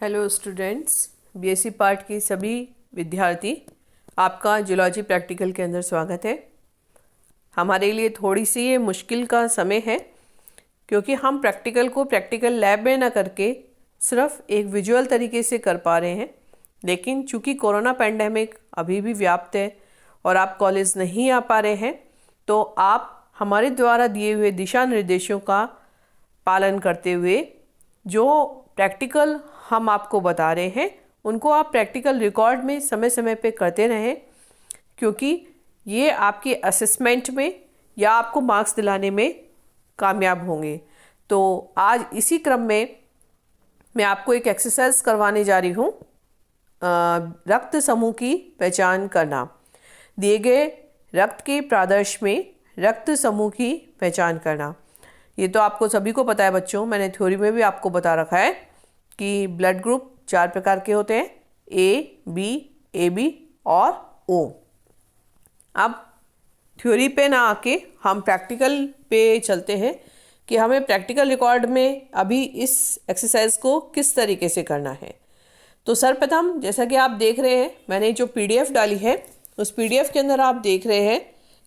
Hello students, BSc part के सभी विद्यार्थी, आपका जूलॉजी प्रैक्टिकल के अंदर स्वागत है। हमारे लिए थोड़ी सी ये मुश्किल का समय है क्योंकि हम प्रैक्टिकल को प्रैक्टिकल लैब में ना करके सिर्फ एक विजुअल तरीके से कर पा रहे हैं। लेकिन चूँकि कोरोना पैंडेमिक अभी भी व्याप्त है और आप कॉलेज नहीं आ पा रहे हैं, तो आप हमारे द्वारा दिए हुए दिशा निर्देशों का पालन करते हुए जो प्रैक्टिकल हम आपको बता रहे हैं उनको आप प्रैक्टिकल रिकॉर्ड में समय समय पे करते रहें, क्योंकि ये आपके असेसमेंट में या आपको मार्क्स दिलाने में कामयाब होंगे। तो आज इसी क्रम में मैं आपको एक एक्सरसाइज करवाने जा रही हूँ, रक्त समूह की पहचान करना। दिए गए रक्त के प्रादर्श में रक्त समूह की पहचान करना। ये तो आपको सभी को पता है बच्चों, मैंने थ्योरी में भी आपको बता रखा है कि ब्लड ग्रुप 4 प्रकार के होते हैं, ए, बी, ए बी और ओ। अब थ्योरी पे ना आके हम प्रैक्टिकल पे चलते हैं कि हमें प्रैक्टिकल रिकॉर्ड में अभी इस एक्सरसाइज को किस तरीके से करना है। तो सर्वप्रथम, जैसा कि आप देख रहे हैं, मैंने जो पीडीएफ डाली है उस पीडीएफ के अंदर आप देख रहे हैं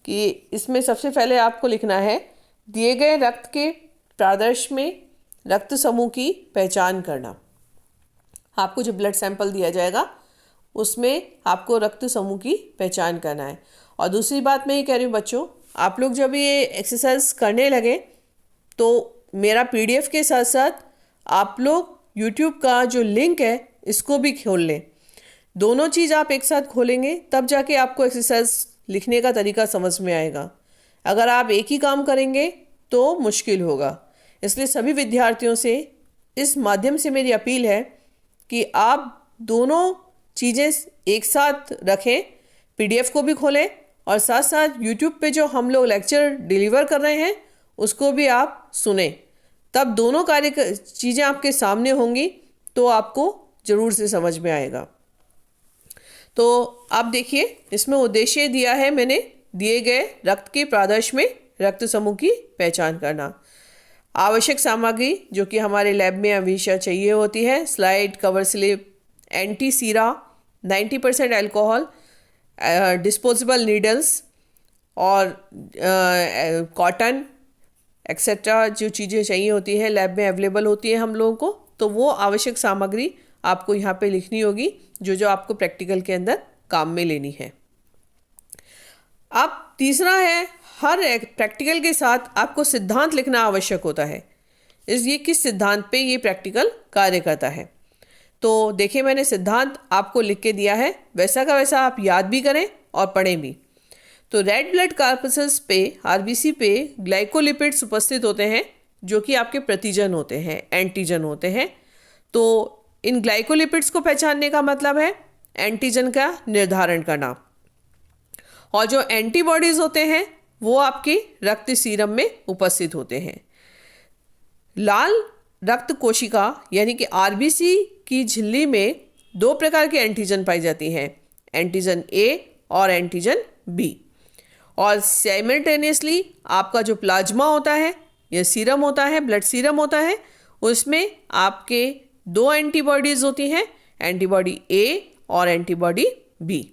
कि इसमें सबसे पहले आपको लिखना है दिए गए रक्त के प्रादर्श में रक्त समूह की पहचान करना। आपको जो ब्लड सैंपल दिया जाएगा उसमें आपको रक्त समूह की पहचान करना है। और दूसरी बात मैं ये कह रही हूँ बच्चों, आप लोग जब ये एक्सरसाइज करने लगे तो मेरा पीडीएफ के साथ साथ आप लोग यूट्यूब का जो लिंक है इसको भी खोल लें। दोनों चीज़ आप एक साथ खोलेंगे तब जाके आपको एक्सरसाइज लिखने का तरीका समझ में आएगा। अगर आप एक ही काम करेंगे तो मुश्किल होगा। इसलिए सभी विद्यार्थियों से इस माध्यम से मेरी अपील है कि आप दोनों चीज़ें एक साथ रखें, पीडीएफ को भी खोलें और साथ साथ यूट्यूब पे जो हम लोग लेक्चर डिलीवर कर रहे हैं उसको भी आप सुने। तब दोनों चीज़ें आपके सामने होंगी तो आपको ज़रूर से समझ में आएगा। तो आप देखिए, इसमें उद्देश्य दिया है मैंने, दिए गए रक्त के प्रादर्श में रक्त समूह की पहचान करना। आवश्यक सामग्री जो कि हमारे लैब में हमेशा चाहिए होती है: स्लाइड, कवर स्लिप, एंटी सीरा, 90% अल्कोहल, डिस्पोजेबल नीडल्स और कॉटन एक्सेट्रा जो चीज़ें चाहिए होती है लैब में अवेलेबल होती है हम लोगों को। तो वो आवश्यक सामग्री आपको यहाँ पे लिखनी होगी जो आपको प्रैक्टिकल के अंदर काम में लेनी है। अब तीसरा है, हर एक प्रैक्टिकल के साथ आपको सिद्धांत लिखना आवश्यक होता है। ये किस सिद्धांत पे ये प्रैक्टिकल कार्य करता है। तो देखिए, मैंने सिद्धांत आपको लिख के दिया है, वैसा का वैसा आप याद भी करें और पढ़ें भी। तो रेड ब्लड कॉर्पसेस पे, आरबीसी पे ग्लाइकोलिपिड्स उपस्थित होते हैं जो कि आपके प्रतिजन होते हैं, एंटीजन होते हैं। तो इन ग्लाइकोलिपिड्स को पहचानने का मतलब है एंटीजन का निर्धारण करना। और जो एंटीबॉडीज होते हैं वो आपके रक्त सीरम में उपस्थित होते हैं। लाल रक्त कोशिका यानी कि आरबीसी की झिल्ली में 2 प्रकार के एंटीजन पाई जाती हैं, एंटीजन ए और एंटीजन बी। और साइमल्टेनियसली आपका जो प्लाज्मा होता है या सीरम होता है, ब्लड सीरम होता है, उसमें आपके 2 एंटीबॉडीज होती हैं, एंटीबॉडी ए और एंटीबॉडी बी।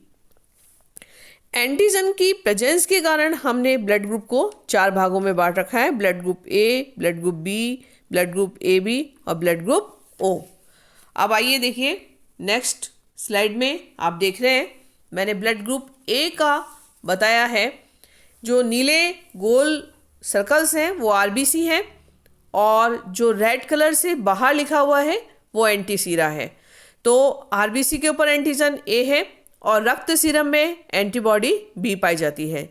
एंटीजन की प्रेजेंस के कारण हमने ब्लड ग्रुप को 4 भागों में बांट रखा है: blood group A, blood group B, blood group A B और ब्लड ग्रुप ओ। अब आइए देखिए, नेक्स्ट स्लाइड में आप देख रहे हैं मैंने ब्लड ग्रुप ए का बताया है। जो नीले गोल सर्कल्स हैं वो आरबीसी हैं और जो रेड कलर से बाहर लिखा हुआ है वो एंटी सीरा है। तो आरबीसी के ऊपर एंटीजन ए है और रक्त सीरम में एंटीबॉडी बी पाई जाती है।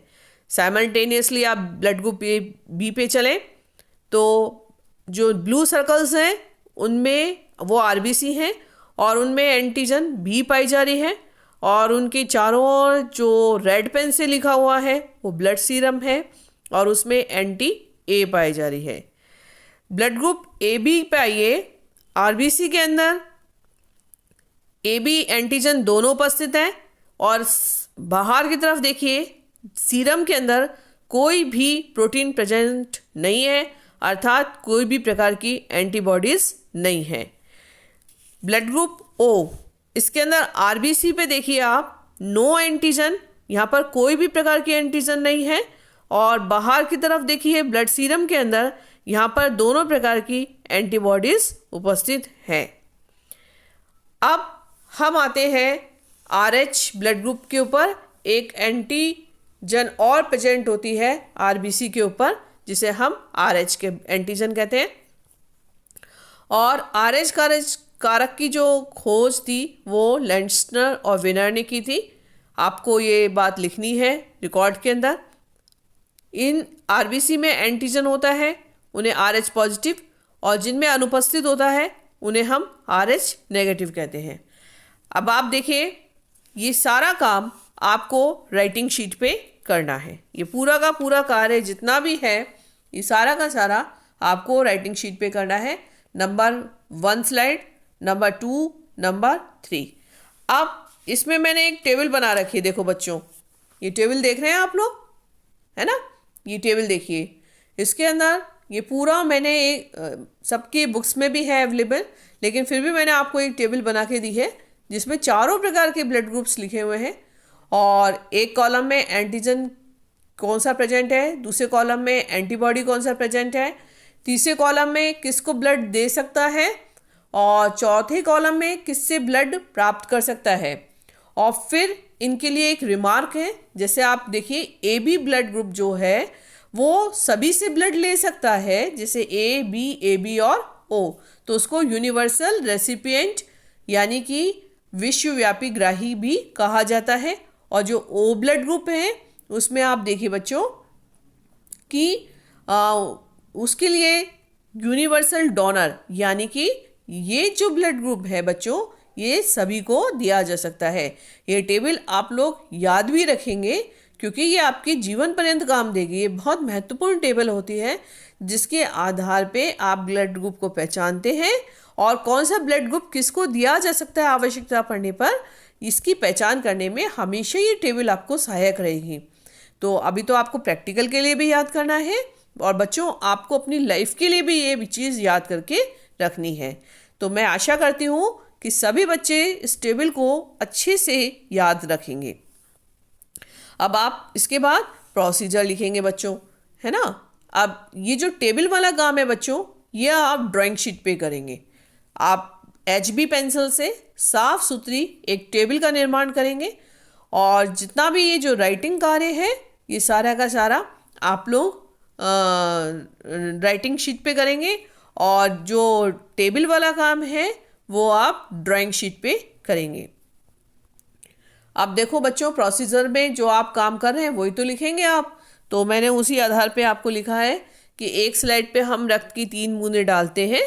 साइमल्टेनियसली आप ब्लड ग्रुप ए बी पे चलें तो जो ब्लू सर्कल्स हैं उनमें वो आरबीसी हैं और उनमें एंटीजन बी पाई जा रही है, और उनके चारों ओर जो रेड पेन से लिखा हुआ है वो ब्लड सीरम है और उसमें एंटी ए पाई जा रही है। ब्लड ग्रुप ए बी पे आइए, आरबीसी के अंदर ए बी एंटीजन दोनों उपस्थित हैं और बाहर की तरफ देखिए, सीरम के अंदर कोई भी प्रोटीन प्रेजेंट नहीं है, अर्थात कोई भी प्रकार की एंटीबॉडीज नहीं है। ब्लड ग्रुप ओ, इसके अंदर आरबीसी पे देखिए आप, नो एंटीजन, यहाँ पर कोई भी प्रकार की एंटीजन नहीं है। और बाहर की तरफ देखिए ब्लड सीरम के अंदर, यहाँ पर दोनों प्रकार की एंटीबॉडीज उपस्थित हैं। अब हम आते हैं आरएच ब्लड ग्रुप के ऊपर। एक एंटीजन और प्रेजेंट होती है आरबीसी के ऊपर, जिसे हम आरएच के एंटीजन कहते हैं। और आरएच कारक की जो खोज थी वो लेंसनर और विनर ने की थी। आपको ये बात लिखनी है रिकॉर्ड के अंदर। इन आरबीसी में एंटीजन होता है, उन्हें आरएच पॉजिटिव, और जिनमें अनुपस्थित होता है उन्हें हम आरएच नेगेटिव कहते हैं। अब आप देखिए, ये सारा काम आपको राइटिंग शीट पे करना है। ये पूरा का पूरा कार्य जितना भी है, ये सारा का सारा आपको राइटिंग शीट पे करना है। Number 1 slide, number 2, number 3। अब इसमें मैंने एक टेबल बना रखी है, देखो बच्चों, ये टेबल देख रहे हैं आप लोग, है ना? ये टेबल देखिए, इसके अंदर ये पूरा मैंने सबकी बुक्स में भी है अवेलेबल, लेकिन फिर भी मैंने आपको एक टेबल बना के दी है जिसमें चारों प्रकार के ब्लड ग्रुप्स लिखे हुए हैं। और एक कॉलम में एंटीजन कौन सा प्रेजेंट है, दूसरे कॉलम में एंटीबॉडी कौन सा प्रेजेंट है, तीसरे कॉलम में किसको ब्लड दे सकता है, और चौथे कॉलम में किससे ब्लड प्राप्त कर सकता है। और फिर इनके लिए एक रिमार्क है, जैसे आप देखिए ए बी ब्लड ग्रुप जो है वो सभी से ब्लड ले सकता है, जैसे ए बी और ओ, तो उसको यूनिवर्सल रेसिपिएंट यानी कि विश्वव्यापी ग्राही भी कहा जाता है। और जो ओ ब्लड ग्रुप है उसमें आप देखिए बच्चों कि उसके लिए यूनिवर्सल डोनर, यानी कि ये जो ब्लड ग्रुप है बच्चों, ये सभी को दिया जा सकता है। ये टेबल आप लोग याद भी रखेंगे क्योंकि ये आपके जीवन पर्यंत काम देगी। ये बहुत महत्वपूर्ण टेबल होती है जिसके आधार पे आप ब्लड ग्रुप को पहचानते हैं और कौन सा ब्लड ग्रुप किसको दिया जा सकता है आवश्यकता पड़ने पर, इसकी पहचान करने में हमेशा ये टेबल आपको सहायक रहेगी। तो अभी तो आपको प्रैक्टिकल के लिए भी याद करना है और बच्चों आपको अपनी लाइफ के लिए भी ये चीज़ याद करके रखनी है। तो मैं आशा करती हूँ कि सभी बच्चे इस टेबल को अच्छे से याद रखेंगे। अब आप इसके बाद प्रोसीजर लिखेंगे बच्चों, है ना? अब ये जो टेबल वाला काम है बच्चों, ये आप ड्राइंग शीट पे करेंगे। आप HB पेंसिल से साफ सुथरी एक टेबल का निर्माण करेंगे और जितना भी ये जो राइटिंग कार्य है ये सारा का सारा आप लोग राइटिंग शीट पे करेंगे और जो टेबल वाला काम है वो आप ड्राइंग शीट पे करेंगे। अब देखो बच्चों, प्रोसीजर में जो आप काम कर रहे हैं वही तो लिखेंगे आप। तो मैंने उसी आधार पे आपको लिखा है कि एक स्लाइड पे हम रक्त की 3 बूंदें डालते हैं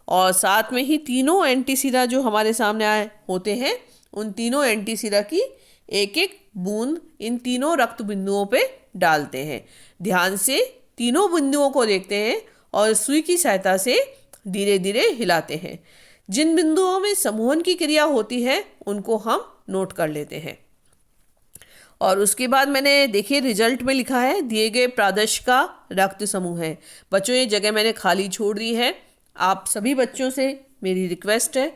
और साथ में ही तीनों एंटीसीरा जो हमारे सामने आए होते हैं, उन तीनों एंटीसीरा की एक एक बूंद इन तीनों रक्त बिंदुओं पे डालते हैं। ध्यान से तीनों बिंदुओं को देखते हैं और सुई की सहायता से धीरे धीरे हिलाते हैं। जिन बिंदुओं में समूहन की क्रिया होती है उनको हम नोट कर लेते हैं। और उसके बाद मैंने देखिए रिजल्ट में लिखा है दिए गए प्रादर्श का रक्त समूह है। बच्चों ये जगह मैंने खाली छोड़ दी है। आप सभी बच्चों से मेरी रिक्वेस्ट है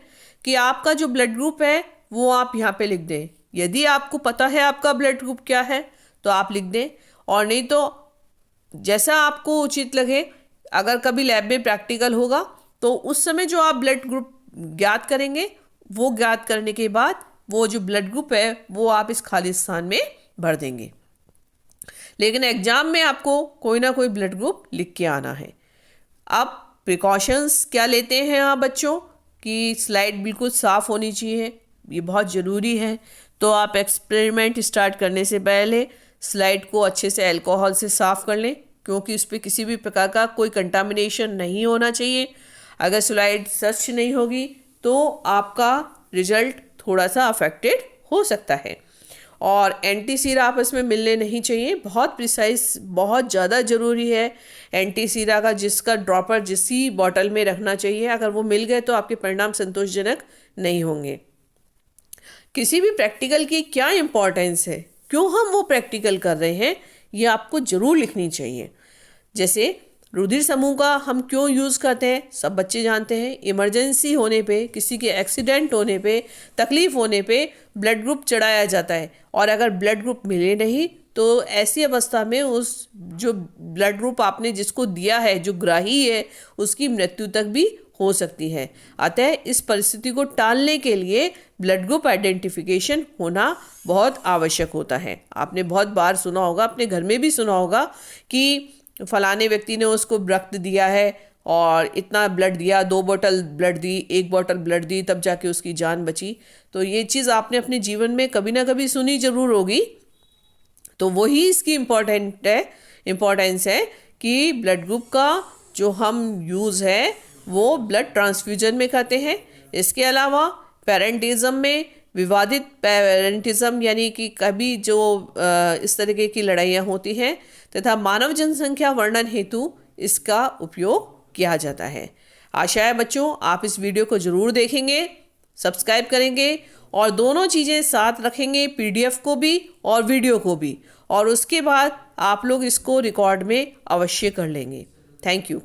कि आपका जो ब्लड ग्रुप है वो आप यहाँ पे लिख दें। यदि आपको पता है आपका ब्लड ग्रुप क्या है तो आप लिख दें, और नहीं तो जैसा आपको उचित लगे। अगर कभी लैब में प्रैक्टिकल होगा तो उस समय जो आप ब्लड ग्रुप ज्ञात करेंगे, वो ज्ञात करने के बाद वो जो ब्लड ग्रुप है वो आप इस खाली स्थान में भर देंगे। लेकिन एग्जाम में आपको कोई ना कोई ब्लड ग्रुप लिख के आना है। अब प्रिकॉशंस क्या लेते हैं आप बच्चों कि स्लाइड बिल्कुल साफ़ होनी चाहिए, ये बहुत ज़रूरी है। तो आप एक्सपेरिमेंट स्टार्ट करने से पहले स्लाइड को अच्छे से अल्कोहल से साफ़ कर लें, क्योंकि उस पर किसी भी प्रकार का कोई कंटामिनेशन नहीं होना चाहिए। अगर स्लाइड स्वच्छ नहीं होगी तो आपका रिजल्ट थोड़ा सा अफेक्टेड हो सकता है। और एंटीसीरा आपस में मिलने नहीं चाहिए, बहुत प्रिसाइज, बहुत ज़्यादा ज़रूरी है एंटीसीरा का, जिसका ड्रॉपर जिसी बॉटल में रखना चाहिए। अगर वो मिल गए तो आपके परिणाम संतोषजनक नहीं होंगे। किसी भी प्रैक्टिकल की क्या इम्पोर्टेंस है, क्यों हम वो प्रैक्टिकल कर रहे हैं, ये आपको ज़रूर लिखनी चाहिए। जैसे रुधिर समूह का हम क्यों यूज़ करते हैं, सब बच्चे जानते हैं। इमरजेंसी होने पे, किसी के एक्सीडेंट होने पे, तकलीफ़ होने पे ब्लड ग्रुप चढ़ाया जाता है, और अगर ब्लड ग्रुप मिले नहीं तो ऐसी अवस्था में उस जो ब्लड ग्रुप आपने जिसको दिया है, जो ग्राही है, उसकी मृत्यु तक भी हो सकती है। अतः इस परिस्थिति को टालने के लिए ब्लड ग्रुप आइडेंटिफिकेशन होना बहुत आवश्यक होता है। आपने बहुत बार सुना होगा, अपने घर में भी सुना होगा कि फलाने व्यक्ति ने उसको रक्त दिया है और इतना ब्लड दिया, 2 बोतल ब्लड दी, 1 बोतल ब्लड दी, तब जाके उसकी जान बची। तो ये चीज़ आपने अपने जीवन में कभी ना कभी सुनी जरूर होगी। तो वही इसकी इम्पोर्टेंस है कि ब्लड ग्रुप का जो हम यूज़ है वो ब्लड ट्रांसफ्यूजन में करते हैं। इसके अलावा पेरेंटिज्म में, विवादित पेरेंटिज्म यानी कि कभी जो इस तरीके की लड़ाइयाँ होती हैं, तथा मानव जनसंख्या वर्णन हेतु इसका उपयोग किया जाता है। आशा है बच्चों आप इस वीडियो को ज़रूर देखेंगे, सब्सक्राइब करेंगे और दोनों चीज़ें साथ रखेंगे, PDF को भी और वीडियो को भी, और उसके बाद आप लोग इसको रिकॉर्ड में अवश्य कर लेंगे। Thank you.